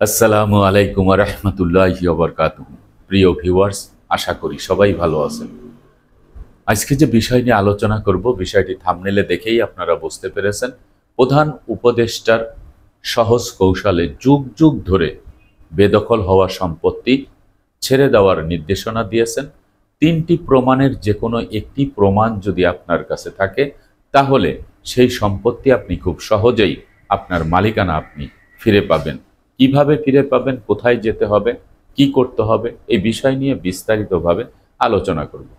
আসসালামু আলাইকুম ওয়া রাহমাতুল্লাহি ওয়া বারাকাতুহু। প্রিয় ভিউয়ার্স, আশা করি সবাই ভালো আছেন। আজকে যে বিষয় নিয়ে আলোচনা করব, বিষয়টি থাম্বনেলে দেখেই আপনারা বুঝতে পেরেছেন। প্রধান উপদেষ্টার সহজ কৌশলে যুগ যুগ ধরে বেদখল হওয়া সম্পত্তি ছেড়ে দেওয়ার নির্দেশনা দিয়েছেন। ৩টি প্রমাণের যে কোনো একটি প্রমাণ যদি আপনার কাছে থাকে, তাহলে সেই সম্পত্তি আপনি খুব সহজেই আপনার মালিকানা আপনি ফিরে পাবেন। কিভাবে ফিরে পাবেন, কোথায় যেতে হবে, কি করতে হবে, এই বিষয় নিয়ে বিস্তারিতভাবে আলোচনা করব।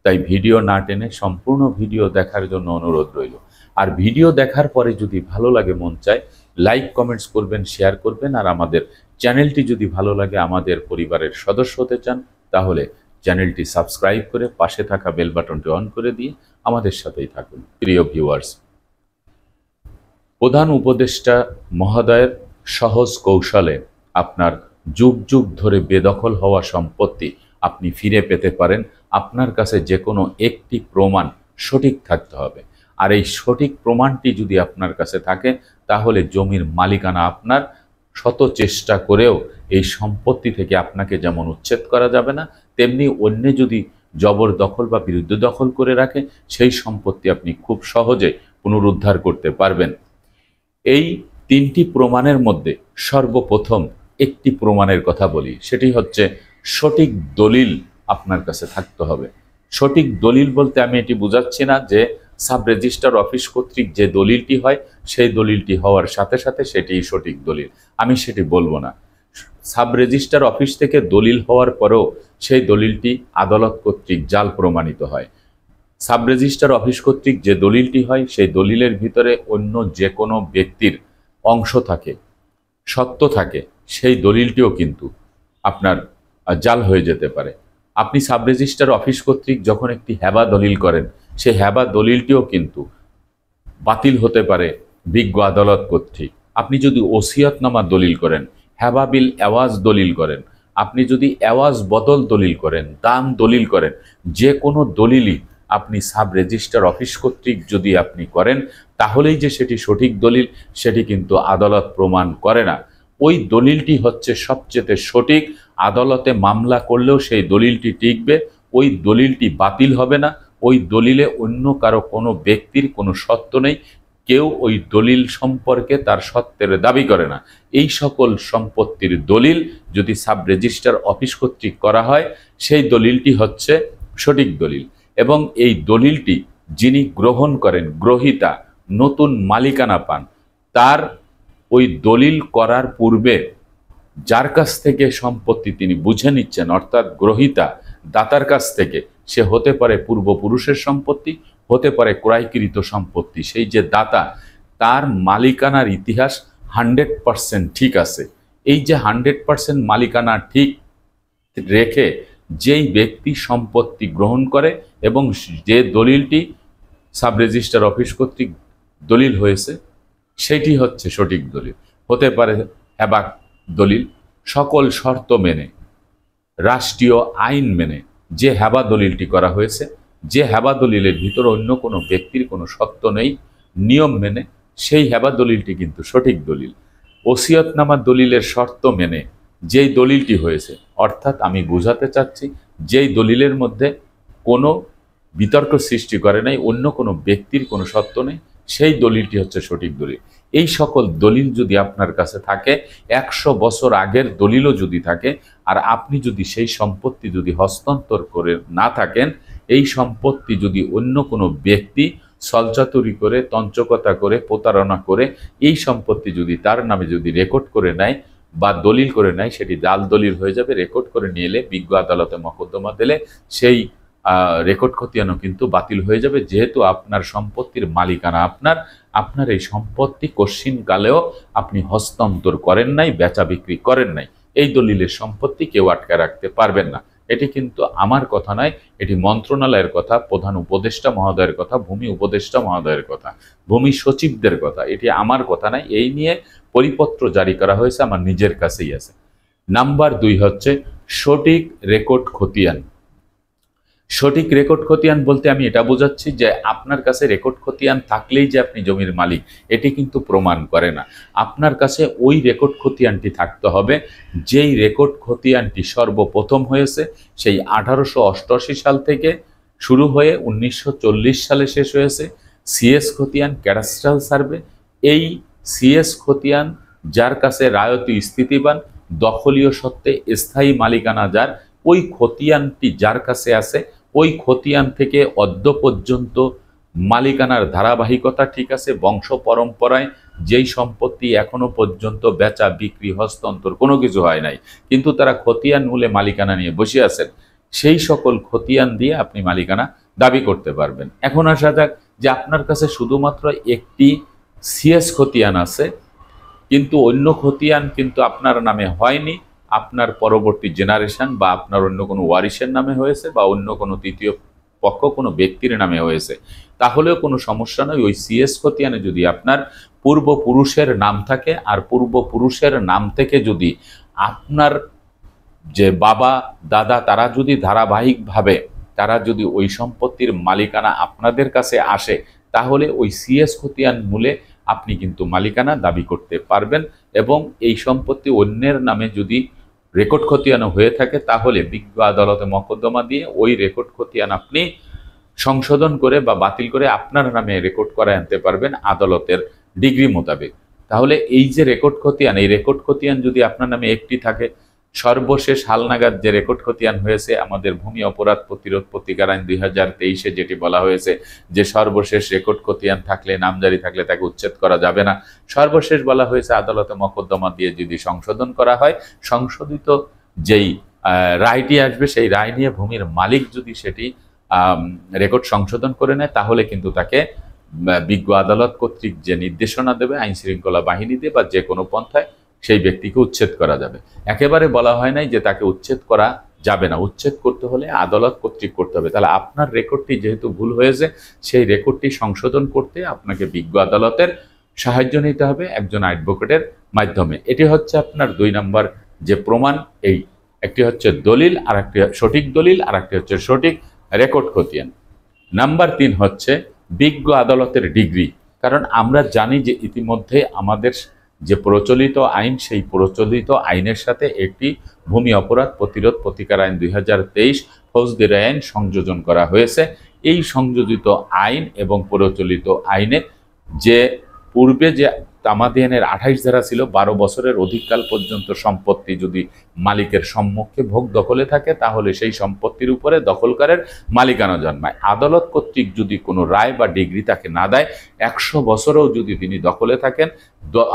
তাই ভিডিও না টেনে সম্পূর্ণ ভিডিও দেখার জন্য অনুরোধ রইল। আর ভিডিও দেখার পরে যদি ভালো লাগে, মন চায়, লাইক কমেন্টস করবেন, শেয়ার করবেন। আর আমাদের চ্যানেলটি যদি ভালো লাগে, আমাদের পরিবারের সদস্য হতে চান, তাহলে চ্যানেলটি সাবস্ক্রাইব করে পাশে থাকা বেল বাটনটি অন করে দিয়ে আমাদের সাথেই থাকুন। প্রিয় ভিউয়ার্স, প্রধান উপদেষ্টা মহোদয়ের সহজ কৌশলে আপনার যুগ যুগ ধরে বেদখল হওয়া সম্পত্তি আপনি ফিরে পেতে পারেন। আপনার কাছে যে কোনো একটি প্রমাণ সঠিক থাকতে হবে। আর এই সঠিক প্রমাণটি যদি আপনার কাছে থাকে, তাহলে জমির মালিকানা আপনার। শত চেষ্টা করেও এই সম্পত্তি থেকে আপনাকে যেমন উচ্ছেদ করা যাবে না, তেমনি অন্য যদি জবরদখল বা বিরুদ্ধ দখল করে রাখে, সেই সম্পত্তি আপনি খুব সহজে পুনরুদ্ধার করতে পারবেন। এই ৩টি প্রমাণের মধ্যে সর্বপ্রথম একটি প্রমাণের কথা বলি, সেটি হচ্ছে সঠিক দলিল আপনার কাছে থাকতে হবে। সঠিক দলিল বলতে আমি এটি বোঝাচ্ছি না যে সাব রেজিস্ট্রার অফিস কর্তৃক যে দলিলটি হয়, সেই দলিলটি হওয়ার সাথে সাথে সেটিই সঠিক দলিল, আমি সেটি বলবো না। সাব রেজিস্ট্রার অফিস থেকে দলিল হওয়ার পরেও সেই দলিলটি আদালত কর্তৃক জাল প্রমাণিত হয়। সাব রেজিস্ট্রার অফিস কর্তৃক যে দলিলটি হয়, সেই দলিলের ভিতরে অন্য যে কোনো ব্যক্তির অংশ থাকে, সত্য থাকে, সেই দলিলটিও কিন্তু আপনার জাল হয়ে যেতে পারে। আপনি সাব রেজিস্ট্রার অফিস কর্তৃক যখন একটি হেবা দলিল করেন, সেই হেবা দলিলটিও কিন্তু বাতিল হতে পারে বিজ্ঞ আদালত কর্তৃক। আপনি যদি ওসিয়তনামা দলিল করেন, হেবা বিল এওয়াজ দলিল করেন, আপনি যদি এওয়াজ বদল দলিল করেন, দাম দলিল করেন, যে কোনো দলিলই আপনি সাব রেজিস্ট্রার অফিস কর্তৃক যদি আপনি করেন, তাহলেই যে সেটি সঠিক দলিল, সেটি কিন্তু আদালত প্রমাণ করে না। ওই দলিলটি হচ্ছে সবচেয়ে সঠিক। আদালতে মামলা করলেও সেই দলিলটি টিকবে, ওই দলিলটি বাতিল হবে না। ওই দলিলে অন্য কারো কোনো ব্যক্তির কোনো সত্ত্ব নেই, কেউ ওই দলিল সম্পর্কে তার সত্ত্বের দাবি করে না। এই সকল সম্পত্তির দলিল যদি সাব রেজিস্ট্রার অফিস কর্তৃক করা হয়, সেই দলিলটি হচ্ছে সঠিক দলিল। এবং এই দলিলটি যিনি গ্রহণ করেন, গ্রহীতা নতুন মালিকানা পান, তার ওই দলিল করার পূর্বে যার কাছ থেকে সম্পত্তি তিনি বুঝে নিচ্ছেন, অর্থাৎ গ্রহীতা দাতার কাছ থেকে, সে হতে পারে পূর্বপুরুষের সম্পত্তি, হতে পারে ক্রয়কৃত সম্পত্তি। সেই যে দাতা, তার মালিকানার ইতিহাস 100% ঠিক আছে। এই যে 100% মালিকানা ঠিক রেখে যেই ব্যক্তি সম্পত্তি গ্রহণ করে এবং যে দলিলটি সাব রেজিস্ট্রার অফিস কর্তৃক দলিল হয়েছে, সেটি হচ্ছে সঠিক দলিল। হতে পারে হেবাক দলিল, সকল শর্ত মেনে, রাষ্ট্রীয় আইন মেনে যে হেবা দলিলটি করা হয়েছে, যে হেবা দলিলের ভিতরে অন্য কোনো ব্যক্তির কোনো সত্ত্ব নেই, নিয়ম মেনে, সেই হেবা দলিলটি কিন্তু সঠিক দলিল। ওসিয়তনামা দলিলের শর্ত মেনে যেই দলিলটি হয়েছে, অর্থাৎ আমি বোঝাতে চাচ্ছি, যেই দলিলের মধ্যে কোনো বিতর্ক সৃষ্টি করে নাই, অন্য কোনো ব্যক্তির কোনো সত্ত্ব নেই, সেই দলিলটি হচ্ছে সঠিক দলিল। এই সকল দলিল যদি আপনার কাছে থাকে, 100 বছর আগের দলিলও যদি থাকে, আর আপনি যদি সেই সম্পত্তি যদি হস্তান্তর করে না থাকেন, এই সম্পত্তি যদি অন্য কোনো ব্যক্তি ছলচাতুরি করে, তঞ্চকতা করে, প্রতারণা করে এই সম্পত্তি যদি তার নামে যদি রেকর্ড করে নেয় বা দলিল করে নেয়, সেটি জাল দলিল হয়ে যাবে। রেকর্ড করে নিয়ে এলে, বিজ্ঞ আদালতে মকদ্দমা দিলে, সেই রেকর্ড খতিয়ানও কিন্তু বাতিল হয়ে যাবে। যেহেতু আপনার সম্পত্তির মালিকানা আপনার এই সম্পত্তি কশ্চিনকালেও আপনি হস্তান্তর করেন নাই, বেচা বিক্রি করেন নাই, এই দলিলের সম্পত্তি কেউ আটকে রাখতে পারবেন না। এটি কিন্তু আমার কথা নয়, এটি মন্ত্রণালয়ের কথা, প্রধান উপদেষ্টা মহোদয়ের কথা, ভূমি উপদেষ্টা মহোদয়ের কথা, ভূমি সচিবদের কথা, এটি আমার কথা নয়। এই নিয়ে পরিপত্র জারি করা হয়েছে, আমার নিজের কাছেই আছে। নাম্বার 2 হচ্ছে সঠিক রেকর্ড খতিয়ান। সঠিক রেকর্ড খতিয়ান বলতে আমি এটা বোঝাচ্ছি যে আপনার কাছে রেকর্ড খতিয়ান থাকলেই যে আপনি জমির মালিক এটি কিন্তু প্রমাণ করে না। আপনার কাছে ওই রেকর্ড খতিয়ানটি থাকতে হবে যেই রেকর্ড খতিয়ানটি সর্বপ্রথম হয়েছে সেই 1888 সাল থেকে শুরু হয়ে 1940 সালে শেষ হয়েছে। সিএস খতিয়ান, ক্যাডাস্ট্রাল সার্ভে, এই সিএস খতিয়ান যার কাছে রায়তি স্থিতিবান, দখলীয় সত্ত্বে স্থায়ী মালিকানা যার, ওই খতিয়ানটি যার কাছে আছে, ওই খতিয়ান থেকে অদ্য পর্যন্ত মালিকানার ধারাবাহিকতা ঠিক আছে, বংশ পরম্পরায় যেই সম্পত্তি এখনো পর্যন্ত বেচা বিক্রি হস্তান্তর কোনো কিছু হয় নাই, কিন্তু তারা খতিয়ান মূলে মালিকানা নিয়ে বসে আছেন, সেই সকল খতিয়ান দিয়ে আপনি মালিকানা দাবি করতে পারবেন। এখন আসা যাক যে আপনার কাছে শুধুমাত্র একটি সিএস খতিয়ান আছে, কিন্তু অন্য খতিয়ান কিন্তু আপনার নামে হয়নি, আপনার পরবর্তী জেনারেশন বা আপনার অন্য কোনো ওয়ারিশের নামে হয়েছে বা অন্য কোনো তৃতীয় পক্ষ কোনো ব্যক্তির নামে হয়েছে, তাহলেও কোনো সমস্যা নয়। ওই সিএস খতিয়ানে যদি আপনার পূর্বপুরুষের নাম থাকে, আর পূর্বপুরুষের নাম থেকে যদি আপনার যে বাবা দাদা তারা যদি ধারাবাহিকভাবে তারা যদি ওই সম্পত্তির মালিকানা আপনাদের কাছে আসে, তাহলে ওই সিএস খতিয়ান মূলে আপনি কিন্তু মালিকানা দাবি করতে পারবেন। এবং এই সম্পত্তি অন্যের নামে যদি রেকর্ড খতিয়ান হয়ে থাকে, তাহলে বিজ্ঞ আদালতে মকদ্দমা দিয়ে ওই রেকর্ড খতিয়ান আপনি সংশোধন করে বা বাতিল করে আপনার নামে রেকর্ড করায় আনতে পারবেন আদালতের ডিগ্রি মোতাবেক। তাহলে এই যে রেকর্ড খতিয়ান, এই রেকর্ড খতিয়ান যদি আপনার নামে একটি থাকে, সর্বশেষ হালনাগাদ যে রেকর্ড খতিয়ান হয়েছে আমাদের ভূমি অপরাধ প্রতিরোধ প্রতিকার আইন 2023-এ যেটি বলা হয়েছে যে সর্বশেষ রেকর্ড খতিয়ান থাকলে, নামজারি থাকলে তাকে উচ্ছেদ করা যাবে না, সর্বশেষ বলা হয়েছে আদালতে মকদ্দমা দিয়ে যদি সংশোধন করা হয়, সংশোধিত যেই রায়টি আসবে সেই রায় নিয়ে ভূমির মালিক যদি সেটি রেকর্ড সংশোধন করে নেয়, তাহলে কিন্তু তাকে বিজ্ঞ আদালত কর্তৃক যে নির্দেশনা দেবে আইন শৃঙ্খলা বাহিনী দিয়ে বা যে কোনো পন্থায়, সেই ব্যক্তিকে উচ্ছেদ করা যাবে। একেবারে বলা হয় নাই যে তাকে উচ্ছেদ করা যাবে না, উচ্ছেদ করতে হলে আদালত কর্তৃক করতে হবে। তাহলে আপনার রেকর্ডটি যেহেতু ভুল হয়েছে, সেই রেকর্ডটি সংশোধন করতে আপনাকে বিজ্ঞ আদালতের সাহায্য নিতে হবে একজন অ্যাডভোকেটের মাধ্যমে। এটি হচ্ছে আপনার 2 নম্বর যে প্রমাণ। এই একটি হচ্ছে দলিল, আর একটি সঠিক দলিল, আর একটি হচ্ছে সঠিক রেকর্ড খতিয়ান। নাম্বার 3 হচ্ছে বিজ্ঞ আদালতের ডিগ্রি। কারণ আমরা জানি যে ইতিমধ্যে আমাদের যে প্রচলিত আইন, সেই প্রচলিত আইনের সাথে একটি ভূমি অপরাধ প্রতিরোধ প্রতিকার আইন 2023 ফৌজদারি আইন সংযোজন করা হয়েছে। এই সংযোজিত আইন এবং প্রচলিত আইনে যে পূর্বে যে তামাদিয়ানের 28 ধারা ছিল, 12 বছরের অধিককাল পর্যন্ত সম্পত্তি যদি মালিকের সম্মুখে ভোগ দখলে থাকে, তাহলে সেই সম্পত্তির উপরে দখলকারের মালিকানা জন্মায়। আদালত কর্তৃক যদি কোনো রায় বা ডিগ্রি তাকে না দেয়, 100 বছরেও যদি তিনি দখলে থাকেন,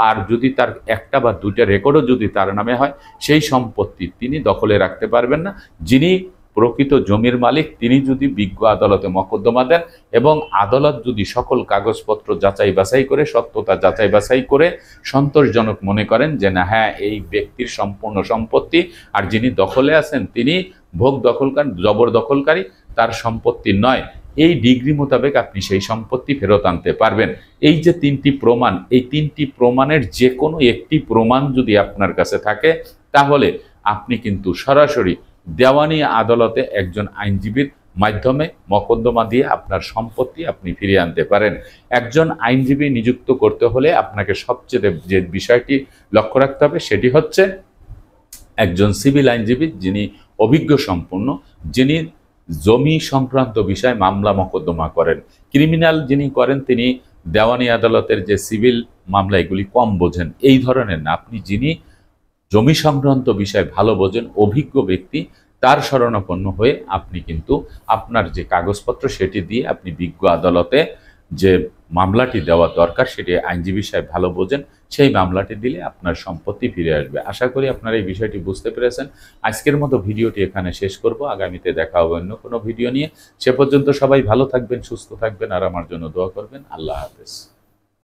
আর যদি তার একটা বা দুইটা রেকর্ডও যদি তার নামে হয়, সেই সম্পত্তি তিনি দখলে রাখতে পারবেন না। যিনি প্রকৃত জমির মালিক তিনি যদি বিজ্ঞ আদালতে মকদ্দমা দেন এবং আদালত যদি সকল কাগজপত্র যাচাই বাছাই করে, সত্যতা যাচাই বাছাই করে সন্তোষজনক মনে করেন যে না, হ্যাঁ এই ব্যক্তির সম্পূর্ণ সম্পত্তি, আর যিনি দখলে আছেন তিনি ভোগ দখলকারী, জবরদখলকারী, তার সম্পত্তি নয়, এই ডিগ্রি মোতাবেক আপনি সেই সম্পত্তি ফেরত আনতে পারবেন। এই যে 3টি প্রমাণ, এই 3টি প্রমাণের যে কোনো একটি প্রমাণ যদি আপনার কাছে থাকে, তাহলে আপনি কিন্তু সরাসরি দেওয়ানি আদালতে একজন আইনজীবীর মাধ্যমে মকদ্দমা দিয়ে আপনার সম্পত্তি আপনি ফিরিয়ে আনতে পারেন। একজন আইনজীবী নিযুক্ত করতে হলে আপনাকে সবচেয়ে যে বিষয়টি লক্ষ্য রাখতে হবে সেটি হচ্ছে একজন সিভিল আইনজীবী যিনি অভিজ্ঞ সম্পন্ন, যিনি জমি সংক্রান্ত বিষয়ে মামলা মকদ্দমা করেন। ক্রিমিনাল যিনি করেন তিনি দেওয়ানি আদালতের যে সিভিল মামলা এগুলি কম বোঝেন, এই ধরনের না। আপনি যিনি জমি সংক্রান্ত বিষয় ভালো বোঝেন, অভিজ্ঞ ব্যক্তি, তার শরণাপন্ন হয়ে আপনি কিন্তু আপনার যে কাগজপত্র সেটি দিয়ে আপনি বিজ্ঞ আদালতে যে মামলাটি দেওয়া দরকার সেটি আইনজীবী সাহেব ভালো বোঝেন, সেই মামলাটি দিলে আপনার সম্পত্তি ফিরে আসবে। আশা করি আপনারা এই বিষয়টি বুঝতে পেরেছেন। আজকের মতো ভিডিওটি এখানে শেষ করব, আগামীতে দেখা হবে অন্য কোনো ভিডিও নিয়ে। সে পর্যন্ত সবাই ভালো থাকবেন, সুস্থ থাকবেন, আর আমার জন্য দোয়া করবেন। আল্লাহ হাফেজ।